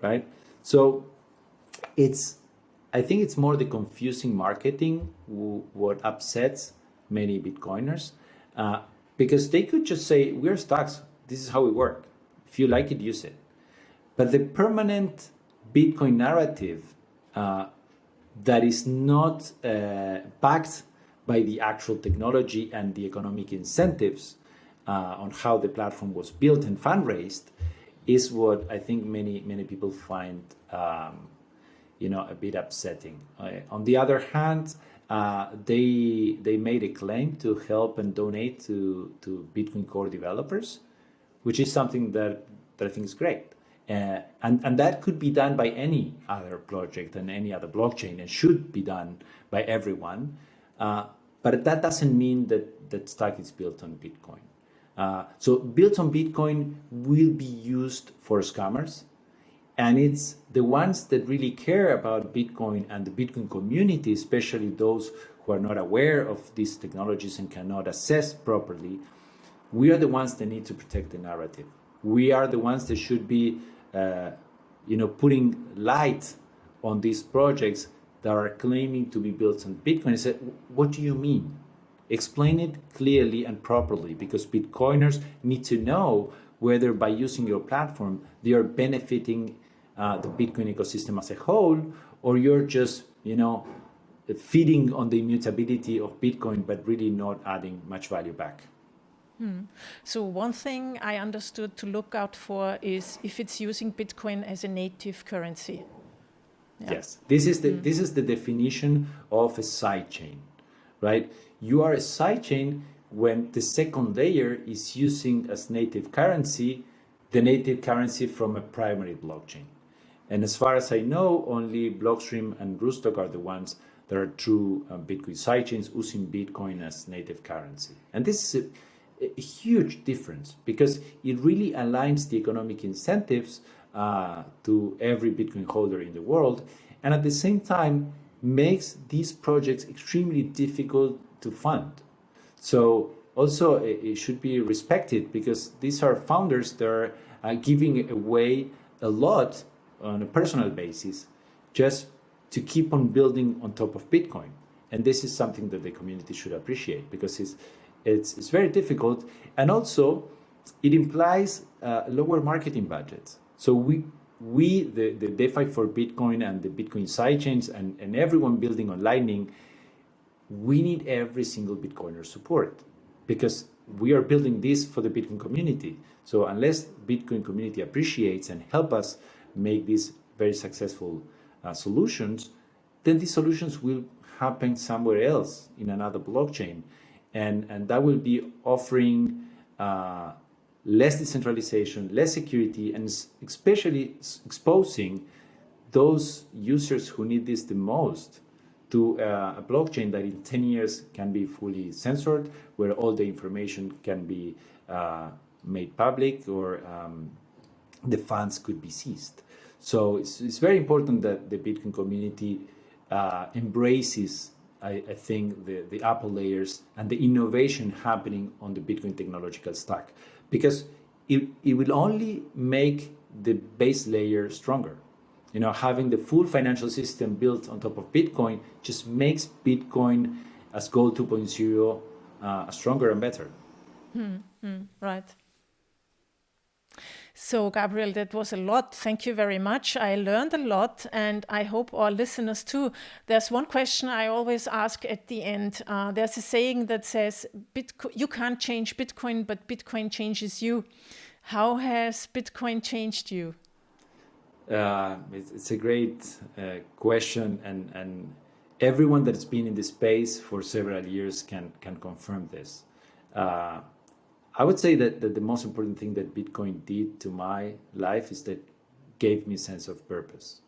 right? So I think it's more the confusing marketing what upsets many Bitcoiners, because they could just say, we're Stacks, this is how we work. If you like it, use it. But the permanent Bitcoin narrative that is not backed by the actual technology and the economic incentives on how the platform was built and fundraised is what I think many people find a bit upsetting. On the other hand, they made a claim to help and donate to Bitcoin Core developers, which is something that I think is great. And that could be done by any other project and any other blockchain, and should be done by everyone. But that doesn't mean that Stack is built on Bitcoin. So built on Bitcoin will be used for scammers. And it's the ones that really care about Bitcoin and the Bitcoin community, especially those who are not aware of these technologies and cannot assess properly. We are the ones that need to protect the narrative. We are the ones that should be, putting light on these projects that are claiming to be built on Bitcoin. I said, what do you mean? Explain it clearly and properly, because Bitcoiners need to know whether by using your platform they are benefiting the Bitcoin ecosystem as a whole, or you're just, feeding on the immutability of Bitcoin, but really not adding much value back. So one thing I understood to look out for is if it's using Bitcoin as a native currency. Yeah. Yes, this is the definition of a sidechain, right? You are a sidechain when the second layer is using as native currency the native currency from a primary blockchain. And as far as I know, only Blockstream and Rootstock are the ones that are true Bitcoin sidechains using Bitcoin as native currency. And this is a huge difference, because it really aligns the economic incentives to every Bitcoin holder in the world, and at the same time makes these projects extremely difficult to fund. So also it should be respected, because these are founders that are giving away a lot on a personal basis just to keep on building on top of Bitcoin. And this is something that the community should appreciate, because it's very difficult, and also it implies lower marketing budgets. So the DeFi for Bitcoin and the Bitcoin sidechains and everyone building on Lightning, we need every single Bitcoiner support, because we are building this for the Bitcoin community. So unless Bitcoin community appreciates and help us make these very successful solutions, then these solutions will happen somewhere else in another blockchain, and that will be offering less decentralization, less security, and especially exposing those users who need this the most to a blockchain that in 10 years can be fully censored, where all the information can be made public, or the funds could be seized. So it's very important that the Bitcoin community embraces, I think, the upper layers and the innovation happening on the Bitcoin technological stack, because it will only make the base layer stronger. You know, having the full financial system built on top of Bitcoin just makes Bitcoin as Gold 2.0 stronger and better. Right. So, Gabriel, that was a lot. Thank you very much. I learned a lot, and I hope our listeners too. There's one question I always ask at the end. There's a saying that says, you can't change Bitcoin, but Bitcoin changes you. How has Bitcoin changed you? It's a great question, and everyone that's been in this space for several years can confirm this. I would say that the most important thing that Bitcoin did to my life is that gave me a sense of purpose.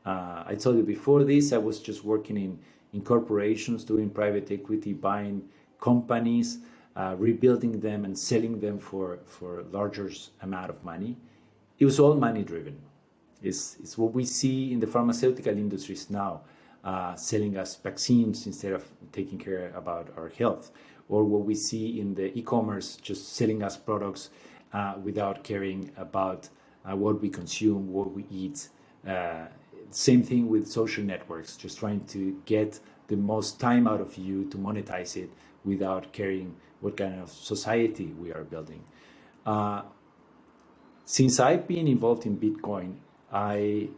I told you before this, I was just working in corporations, doing private equity, buying companies, rebuilding them and selling them for larger amount of money. It was all money driven. It's what we see in the pharmaceutical industries now, selling us vaccines instead of taking care about our health, or what we see in the e-commerce, just selling us products without caring about what we consume, what we eat. Same thing with social networks, just trying to get the most time out of you to monetize it without caring what kind of society we are building. Since I've been involved in Bitcoin, I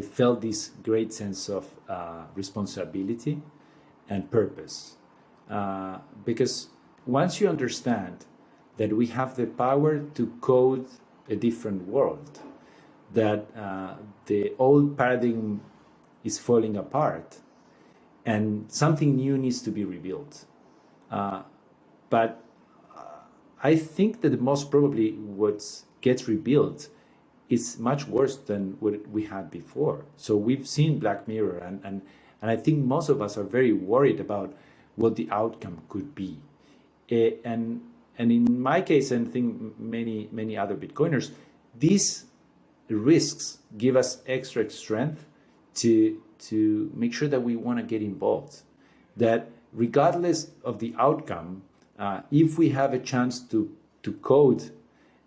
felt this great sense of responsibility and purpose. Because once you understand that we have the power to code a different world, that the old paradigm is falling apart and something new needs to be rebuilt. But I think that most probably what gets rebuilt is much worse than what we had before. So we've seen Black Mirror, and I think most of us are very worried about what the outcome could be. And in my case, and I think many other Bitcoiners, these risks give us extra strength to make sure that we want to get involved. That regardless of the outcome, if we have a chance to code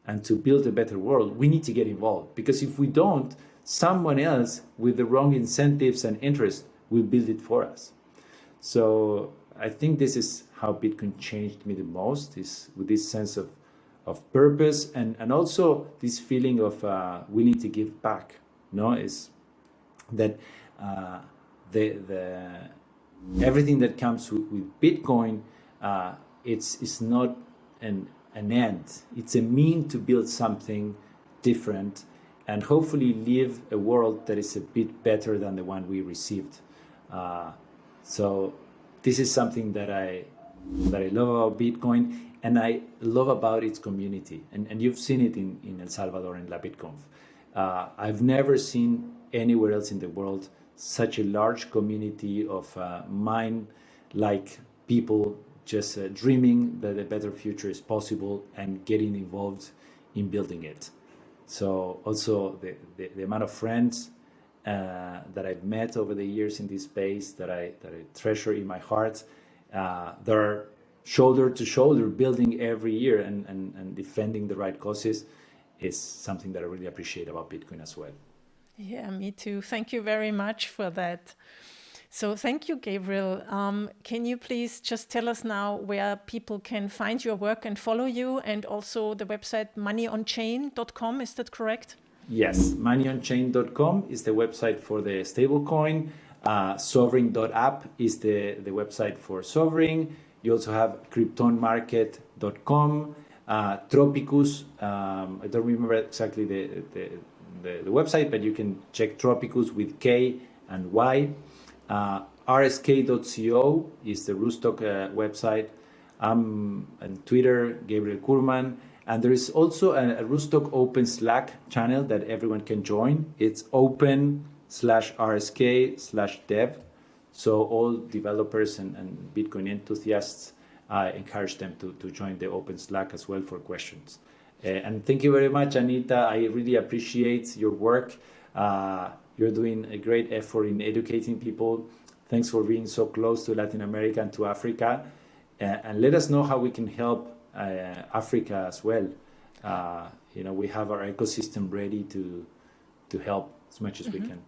and to build a better world, we need to get involved. Because if we don't, someone else with the wrong incentives and interest will build it for us. So I think this is how Bitcoin changed me the most, is with this sense of purpose and also this feeling of willing to give back. No, is that the everything that comes with Bitcoin, it's not an end. It's a mean to build something different and hopefully live a world that is a bit better than the one we received. So this is something that I love about Bitcoin, and I love about its community. And you've seen it in El Salvador and LaBitconf. I've never seen anywhere else in the world such a large community of mind-like people just dreaming that a better future is possible and getting involved in building it. So also the amount of friends that I've met over the years in this space that I treasure in my heart, they're shoulder to shoulder building every year and defending the right causes is something that I really appreciate about Bitcoin as well. Yeah, me too. Thank you very much for that. So thank you, Gabriel. Can you please just tell us now where people can find your work and follow you, and also the website moneyonchain.com, is that correct? Yes, moneyonchain.com is the website for the stablecoin. Sovereign.app is the website for Sovereign. You also have kryptonmarket.com. Tropicus, I don't remember exactly the website, but you can check Tropicus with K and Y. RSK.co is the Rootstock website. I'm on Twitter, Gabriel Kurman. And there is also a Rootstock open Slack channel that everyone can join. It's open/RSK/dev. So all developers and Bitcoin enthusiasts, I encourage them to join the open Slack as well for questions. And thank you very much, Anita. I really appreciate your work. You're doing a great effort in educating people. Thanks for being so close to Latin America and to Africa. And let us know how we can help Africa as well. We have our ecosystem ready to help as much as we can.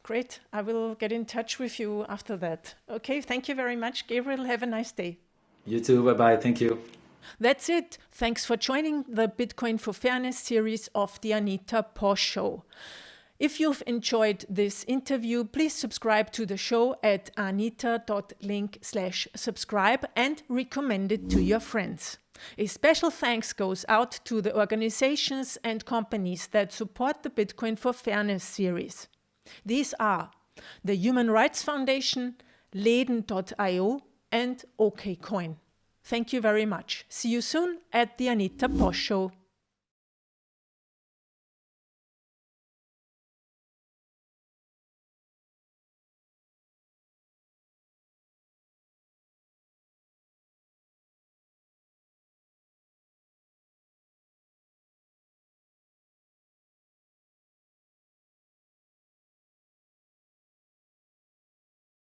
Great. I will get in touch with you after that. Okay, thank you very much, Gabriel. Have a nice day. You too. Bye-bye. Thank you. That's it. Thanks for joining the Bitcoin for Fairness series of the Anita Posch Show. If you've enjoyed this interview, please subscribe to the show at anita.link/subscribe and recommend it to your friends. A special thanks goes out to the organizations and companies that support the Bitcoin for Fairness series. These are the Human Rights Foundation, Leden.io, and OKCoin. Thank you very much. See you soon at the Anita Posch Show.